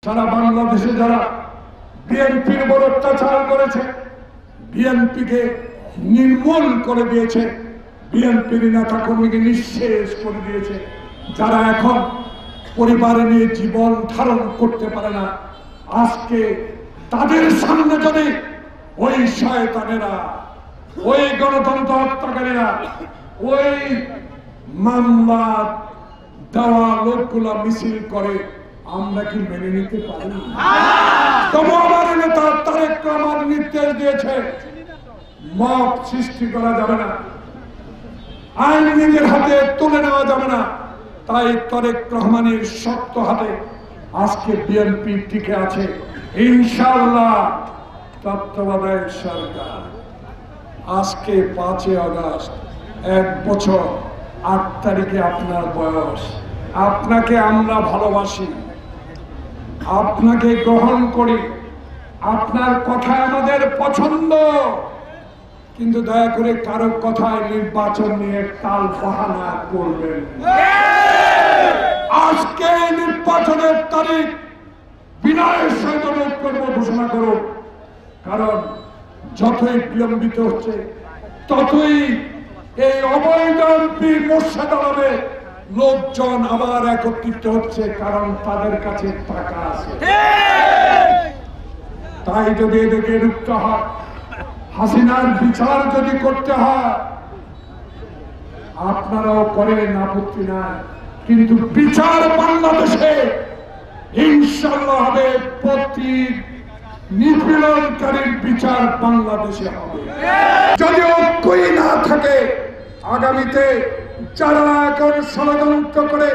সারা বাংলাদেশে যারা বিএনপির উপর অত্যাচার করেছে, বিএনপিকে নির্মূল করে দিয়েছে, বিএনপির নেতা কর্মীকে নিঃশেষ করে দিয়েছে, যারা এখন পরিবার নিয়ে জীবন ধারণ করতে পারে না, আজকে তাদের সামনে যদি ওই শয়তানেরা, ওই গণতন্ত্র হত্যাকারীরা, ওই মামলা দেওয়া লোকগুলা মিছিল করে, আমরা কি মেনে নিতে পারি? তবু আমার নেতা তারেক রহমান নির্দেশ দিয়েছে, মব সৃষ্টি করা যাবে না, আইন নিজের হাতে তুলে নেওয়া যাবে না। তাই তারেক রহমানের শক্ত হাতে আজকে বিএনপি টিকে আছে। ইনশাআল্লাহ তত্ত্বাবধায়ক সরকার আজকে 5 আগস্ট 1 বছর 8 তারিখে আপনার বয়স, আপনাকে আমরা ভালোবাসি, আপনাকে গ্রহণ করি, আপনার কথা আমাদের পছন্দ, কিন্তু দয়া করে কারো কথায় নির্বাচন নিয়ে টাল বাহানা করবেন। আজকে নির্বাচনের তারিখ বিনয়ের সহিত ঐক্যমত্য ঘোষণা করুন, কারণ যতই বিলম্বিত হচ্ছে ততই এই অবৈধ এমপি মোর্শেদ আলমে লোকজন আবার একত্রিত হচ্ছে, কারণ তাদের কাছে টাকা আছে। তাই যদি এদেরকে রুখতে হয়, হাসিনার বিচার যদি করতে হয়, আপনারাও করেন, আপত্তি নাই, কিন্তু বিচার বাংলাদেশে ইনশাআল্লাহ হবে, প্রতি নিপীড়নকারীর বিচার বাংলাদেশে হবে। যদি ঐক্যই না থাকে, আগামীতে যারা এখন ষড়যন্ত্র করে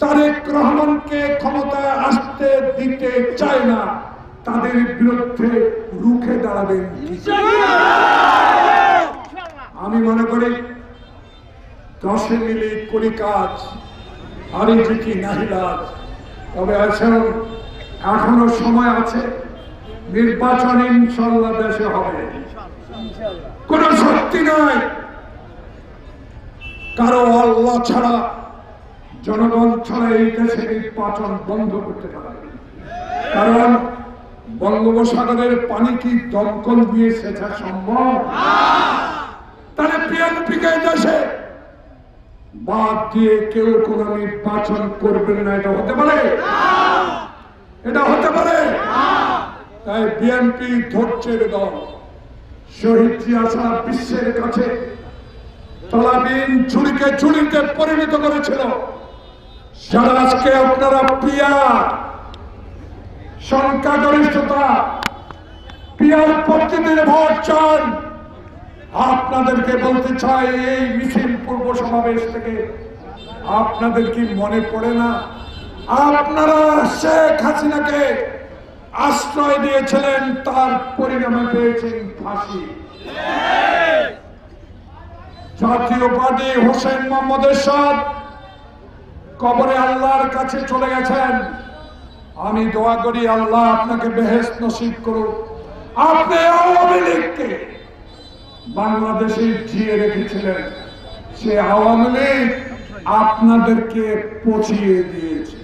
তারেক রহমানকে ক্ষমতায় আসতে দিতে চায় না, তাদের বিরুদ্ধে রুখে দাঁড়াবেন। আমি মনে করি 10 মিলে করি কাজ, আরে যে কি নাহিলাজ। তবে এখনো সময় আছে, নির্বাচন ইনশাআল্লাহ দেশে হবে। কোন শক্তি নয় কারো আল্লাহ ছাড়া, জনগণ ছাড়া এই দেশে নির্বাচন বন্ধ করতে পারবে। কারণ বঙ্গোপসাগরের পানি কি দমকল দিয়ে সেচা সম্ভব? তাহলে বিএনপিকে দেশে বাদ দিয়ে কেউ কোন নির্বাচন করবেন না, এটা হতে পারে? এটা হতে পারে? তাই বিএনপি ধৈর্যের দল, শহীদ জিয়া সারা বিশ্বের কাছে তলাবিহীন ঝুড়িকে ঝুড়িতে পরিণত করেছিল। যারা আজকে আপনারা পিয়ার সংখ্যাগরিষ্ঠতা, পিয়ার পদ্ধতিতে ভোট চান, আপনাদেরকে বলতে চাই, এই মিছিল পূর্ব সমাবেশ থেকে আপনাদের কি মনে পড়ে না আপনারা শেখ হাসিনাকে আশ্রয় দিয়েছিলেন, তার পরিণামে পেয়েছেন ফাঁসি। জাতীয় পার্টি হোসেন মোহাম্মদ এরশাদ কবরে আল্লাহর কাছে চলে গেছেন। আমি দোয়া করি আল্লাহ আপনাকে বেহেশত নসিব করুন। আপনি আওয়ামী লীগকে বাংলাদেশে জিয়ে রেখেছিলেন, সে আওয়ামী লীগ আপনাদেরকে পচিয়ে দিয়েছে।